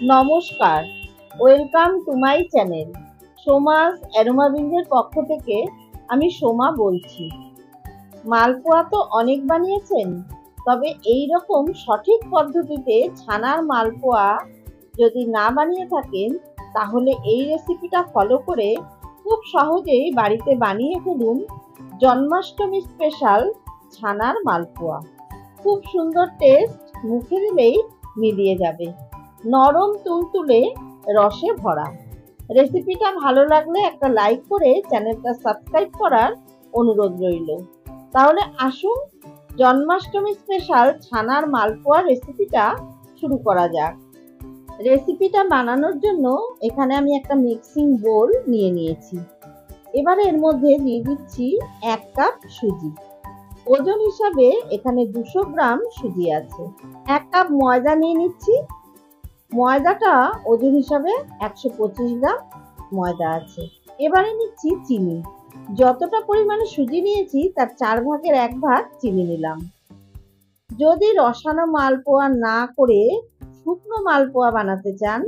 নমস্কার, welcome to my channel. সোমাস অ্যারোমাবিন্দের পক্ষ থেকে আমি সোমা বলছি। মালপোয়া তো অনেক বানিয়েছেন, তবে এই রকম সঠিক পদ্ধতিতে ছানার মালপোয়া যদি না বানিয়ে থাকেন, তাহলে এই রেসিপিটা ফলো করে খুব সহজেই বাড়িতে বানিয়ে ফেলুন জন্মাষ্টমী স্পেশাল ছানার মালপোয়া। খুব সুন্দর টেস্ট, মুখে দিলেই মিলিয়ে যাবে। নরম তুলতুলে, রসে ভরা। রেসিপিটা ভালো লাগলে একটা লাইক করে চ্যানেলটা সাবস্ক্রাইব করার অনুরোধ রইল। তাহলে আসুন জন্মাষ্টমী স্পেশাল ছানার মালপোয়া রেসিপিটা শুরু করা যাক। রেসিপিটা বানানোর জন্য এখানে আমি একটা মিক্সিং বোল নিয়ে নিয়েছি। এবারে এর মধ্যে দিয়ে দিচ্ছি 1 কাপ সুজি। ওজন হিসাবে এখানে 200 গ্রাম সুজি আছে। 1 কাপ ময়দা নিয়ে নিচ্ছি। ময়দাটা ওজন হিসাবে 125 গ্রাম ময়দা আছে। এবারে নিচ্ছি চিনি। যতটা পরিমাণে সুজি নিয়েছি তার 4 ভাগের 1 ভাগ চিনি নিলাম। যদি রসালো মালপোয়া না করে শুকনো মালপোয়া বানাতে চান,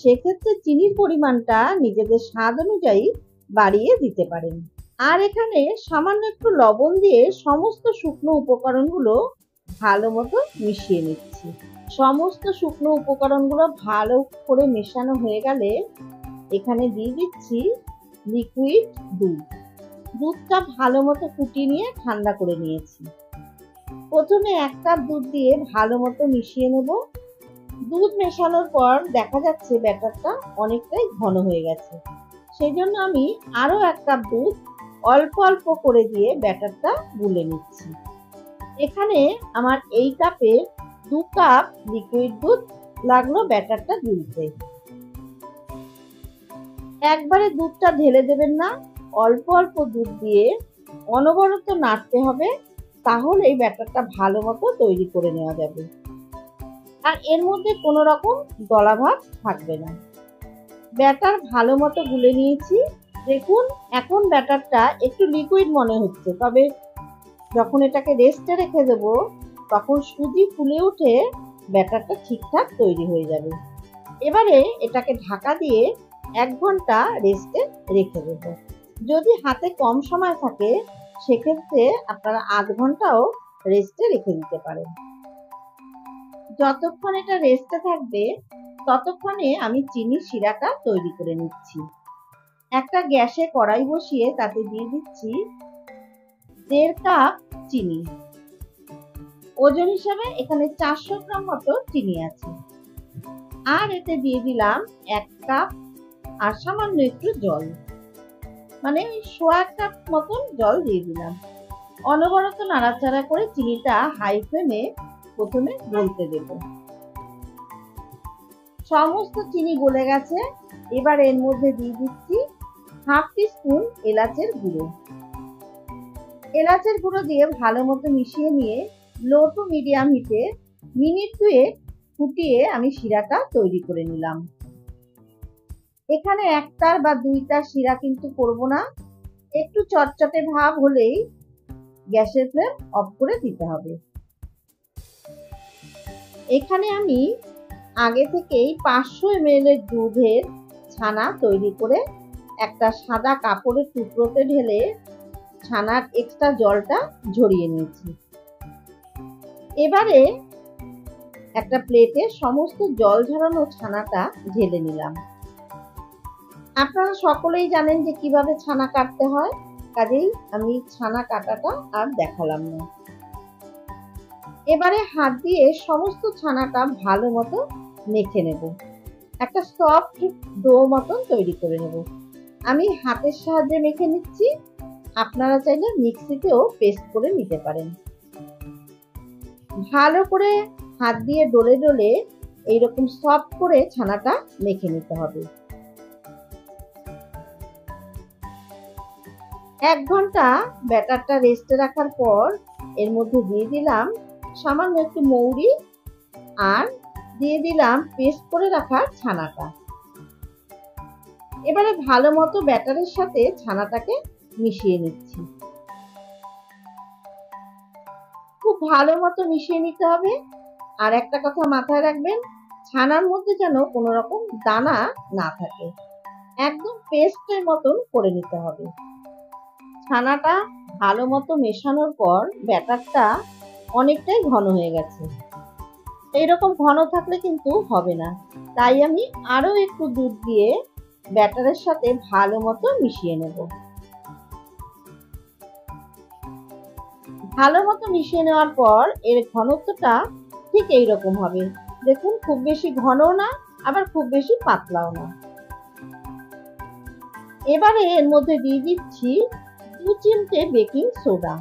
সেক্ষেত্রে চিনির পরিমাণটা নিজেদের স্বাদ অনুযায়ী বাড়িয়ে দিতে পারেন। আর এখানে সামান্য একটু লবণ দিয়ে সমস্ত শুকনো উপকরণগুলো ভালো মতো মিশিয়ে নিচ্ছি। সমস্ত শুকনো উপকরণগুলো ভালো করে মেশানো হয়ে গেলে এখানে দিয়ে দিচ্ছি লিকুইড দুধ। দুধটা ভালো মতো ফুটিয়ে নিয়ে ঠান্ডা করে নিয়েছি। প্রথমে 1 কাপ দুধ দিয়ে ভালো মতো মিশিয়ে নেব। দুধ মেশানোর পর দেখা যাচ্ছে ব্যাটারটা অনেকটাই ঘন হয়ে গেছে। সেই জন্য আমি আরো 1 কাপ দুধ অল্প অল্প করে দিয়ে ব্যাটারটা গুলে নিচ্ছি। এখানে আমার এই কাপে 2 কাপ লিকুইড দুধ লাগলো ব্যাটারটা গুলতে। একবারে দুধটা ঢেলে দেবেন না, অল্প অল্প দুধ দিয়ে অনবরত নাড়তে হবে, তাহলেই ব্যাটারটা ভালো মতো তৈরি করে নেওয়া যাবে। আর এর মধ্যে কোনো রকম দলাভাব থাকবে না। ব্যাটার ভালো মতো গুলে নিয়েছি। দেখুন এখন ব্যাটারটা একটু লিকুইড মনে হচ্ছে, তবে যখন এটাকে রেস্টে রেখে দেব তখন সুজি ফুলে উঠে ব্যাটারটা ঠিকঠাক তৈরি হয়ে যাবে। এবারে এটাকে ঢাকা দিয়ে 1 ঘন্টা রেস্টে রেখে দেব। যদি হাতে কম সময় থাকে সেক্ষেত্রে আপনারা 8 ঘন্টাও রেস্টে রেখে দিতে পারেন। যতক্ষণ এটা রেস্টে থাকবে ততক্ষণে আমি চিনির শিরাটা তৈরি করে নিচ্ছি। একটা গ্যাসে কড়াই বসিয়ে তাতে দিয়ে দিচ্ছি 1.5 কাপ চিনি। ওজন হিসাবে এখানে 400 গ্রাম মতো চিনি আছে। আর এতে দিয়ে দিলাম 1 কাপ আর সামান্য একটু জল, মানে 1.25 কাপ মতন জল দিয়ে দিলাম। অনবরত নাড়াচাড়া করে চিনিটা হাই ফ্লেমে প্রথমে গলতে দেব। সমস্ত চিনি গলে গেছে। এবার এর মধ্যে দিয়ে দিচ্ছি 1/2 টিস্পুন এলাচের গুঁড়ো। এলাচের গুঁড়ো দিয়ে ভালো মতো মিশিয়ে নিয়ে লো টু মিডিয়াম হিটে মিনিট 2 ফুটিয়ে আমি শিরাটা তৈরি করে নিলাম। এখানে 1টার বা 2টার শিরা কিন্তু করব না, একটু চটচটে ভাব হলেই গ্যাসের ফ্লেম অফ করে দিতে হবে। এখানে আমি আগে থেকেই 500 ml এর দুধের ছানা তৈরি করে একটা সাদা কাপড়ের টুকরোতে ঢেলে ছানার এক্সট্রা জলটা ঝরিয়ে নিয়েছি। এবারে একটা প্লেটে সমস্ত জল ঝরানো ছানাটা ঢেলে নিলাম। আপনারা সকলেই জানেন যে কিভাবে ছানা কাটতে হয়, কাজেই আমি ছানা কাটাটা আর দেখালাম না। এবারে হাত দিয়ে সমস্ত ছানাটা ভালো মতো মেখে নেব। একটা সফট ডো মতন তৈরি করে নেব। আমি হাতের সাহায্যে মেখে নিচ্ছি, আপনারা চাইলে মিক্সিতেও পেস্ট করে নিতে পারেন। ভালো করে হাত দিয়ে ডলে ডলে এইরকম সফট করে ছানাটা মেখে নিতে হবে। 1 ঘন্টা ব্যাটারটা রেস্টে রাখার পর এর মধ্যে দিয়ে দিলাম সামান্য একটু মৌরি আর দিয়ে দিলাম পেস্ট করে রাখা ছানাটা। এবারে ভালো মতো ব্যাটারের সাথে ছানাটাকে মিশিয়ে নিচ্ছি। খুব ভালো মতো মিশিয়ে নিতে হবে। আর একটা কথা মাথায় রাখবেন, ছানার মধ্যে যেন কোনো রকম দানা না থাকে, একদম পেস্টের মতন করে নিতে হবে। ছানাটা ভালো মতো মেশানোর পর ব্যাটারটা অনেকটাই ঘন হয়ে গেছে। এইরকম ঘন থাকলে কিন্তু হবে না, তাই আমি আরো একটু দুধ দিয়ে ব্যাটারের সাথে ভালো মতো মিশিয়ে নেব। ভালো মতো মিশিয়ে নেওয়ার পর এর ঘনত্বটা ঠিক এইরকম হবে। দেখুন, খুব বেশি ঘনও না, আবার খুব বেশি পাতলাও না। এবারে এর মধ্যে দিয়ে দিচ্ছি 2 চিমটে বেকিং সোডা।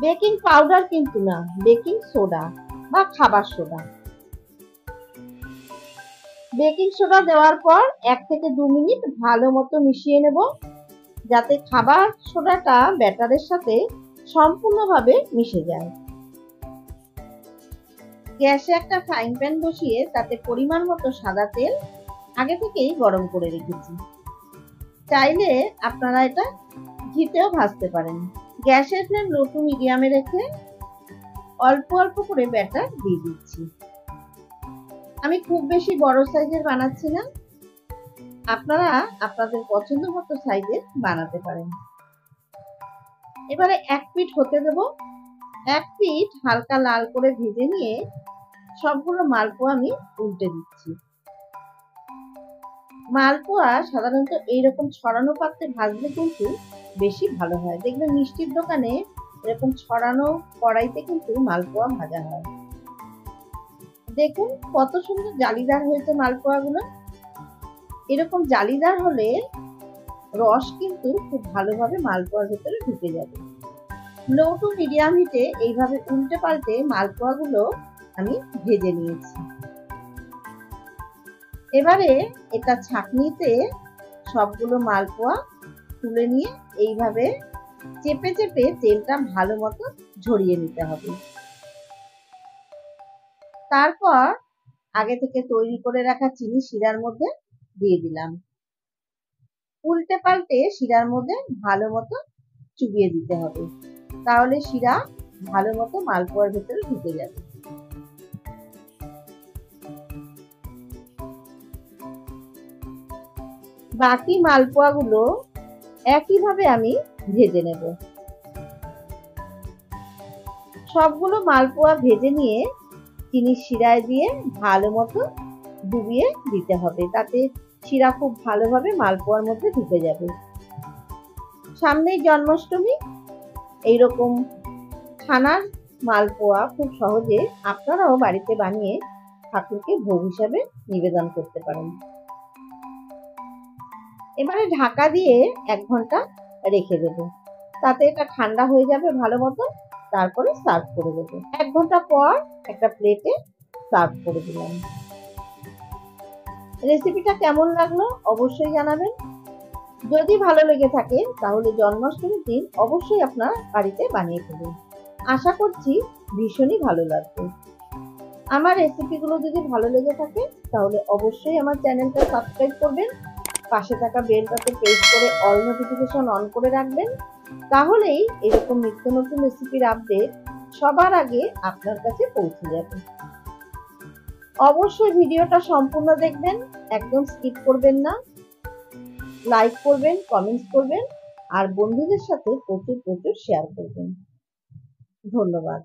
বেকিং পাউডার কিন্তু না, বেকিং সোডা বা খাবার সোডা। বেকিং সোডা দেওয়ার পর 1 থেকে 2 মিনিট ভালো মতো মিশিয়ে নেব, যাতে খাবার সোডাটা ব্যাটারের সাথে সম্পূর্ণভাবে মিশে যায়। গ্যাসে একটা ফ্রাইং প্যান বসিয়ে তাতে পরিমাণ মতো সাদা তেল আগে থেকেই গরম করে রেখেছি। চাইলে আপনারা এটা ঘিতেও ভাজতে পারেন। গ্যাসের ফ্লেম লো টু মিডিয়ামে রেখে অল্প অল্প করে ব্যাটার দিয়ে দিচ্ছি। আমি খুব বেশি বড় সাইজের বানাচ্ছি না, আপনারা আপনাদের পছন্দ মতো সাইজের বানাতে পারেন। এবারে এক পিঠ হতে দেব। এক পিঠ হালকা লাল করে ভেজে নিয়ে সবগুলো মালপোয়া আমি উল্টে দিচ্ছি। মালপোয়া সাধারণত এইরকম ছড়ানো পাত্রে ভাজলে কিন্তু বেশি ভালো হয়। দেখবেন মিষ্টির দোকানে এরকম ছড়ানো কড়াইতে কিন্তু মালপোয়া ভাজা হয়। দেখুন কত সুন্দর জালিদার হয়েছে মালপোয়াগুলো। এরকম জালিদার হলে রস কিন্তু খুব ভালোভাবে মালপোয়ার ভেতরে ঢুকে যাবে। লো টু মিডিয়াম হিটে এইভাবে উল্টে পাল্টে মালপোয়াগুলো আমি ভেজে নিয়েছি। এবারে এটা ছাঁকনিতে সবগুলো মালপোয়া তুলে নিয়ে এইভাবে চেপে চেপে তেলটা ভালো মতো ঝরিয়ে নিতে হবে। তারপর আগে থেকে তৈরি করে রাখা চিনি শিরার মধ্যে দিয়ে দিলাম। উল্টে পাল্টে শিরার মধ্যে ভালো মতো চুবিয়ে দিতে হবে, তাহলে শিরা ভালো মতো মালপোয়ার ভেতরে ঢুকে যাবে। বাকি মালপোয়াগুলো একইভাবে আমি ভেজে নেব। সবগুলো মালপোয়া ভেজে নিয়ে চিনির শিরায় দিয়ে ভালো মতো ডুবিয়ে দিতে হবে, তাতে শিরা খুব ভালোভাবে মালপোয়ার মধ্যে ঢুকে যাবে। সামনেই জন্মাষ্টমী, এইরকম ছানার মালপোয়া খুব সহজে আপনারাও বাড়িতে বানিয়ে ঠাকুরকে ভোগ হিসাবে নিবেদন করতে পারেন। এবারে ঢাকা দিয়ে 1 ঘন্টা রেখে দেব, তাতে এটা ঠান্ডা হয়ে যাবে ভালো মতো। তারপরে সার্ভ করে দেব। 1 ঘন্টা পর একটা প্লেটে সার্ভ করে দিলাম। রেসিপিটা কেমন লাগলো অবশ্যই জানাবেন। যদি ভালো লেগে থাকে তাহলে জন্মাষ্টমীর দিন অবশ্যই আপনার বাড়িতে বানিয়ে ফেলুন। আশা করছি ভীষণই ভালো লাগবে। আমার রেসিপিগুলো যদি ভালো লেগে থাকে তাহলে অবশ্যই আমার চ্যানেলটা সাবস্ক্রাইব করবেন, পাশে থাকা বেলটাতে প্রেস করে অল নোটিফিকেশন অন করে রাখবেন, তাহলেই এরকম নিত্য নতুন রেসিপির আপডেট সবার আগে আপনার কাছে পৌঁছে যাবে। অবশ্যই ভিডিওটা সম্পূর্ণ দেখবেন, একদম স্কিপ করবেন না। লাইক করবেন, কমেন্টস করবেন আর বন্ধুদের সাথে প্রচুর শেয়ার করবেন। ধন্যবাদ।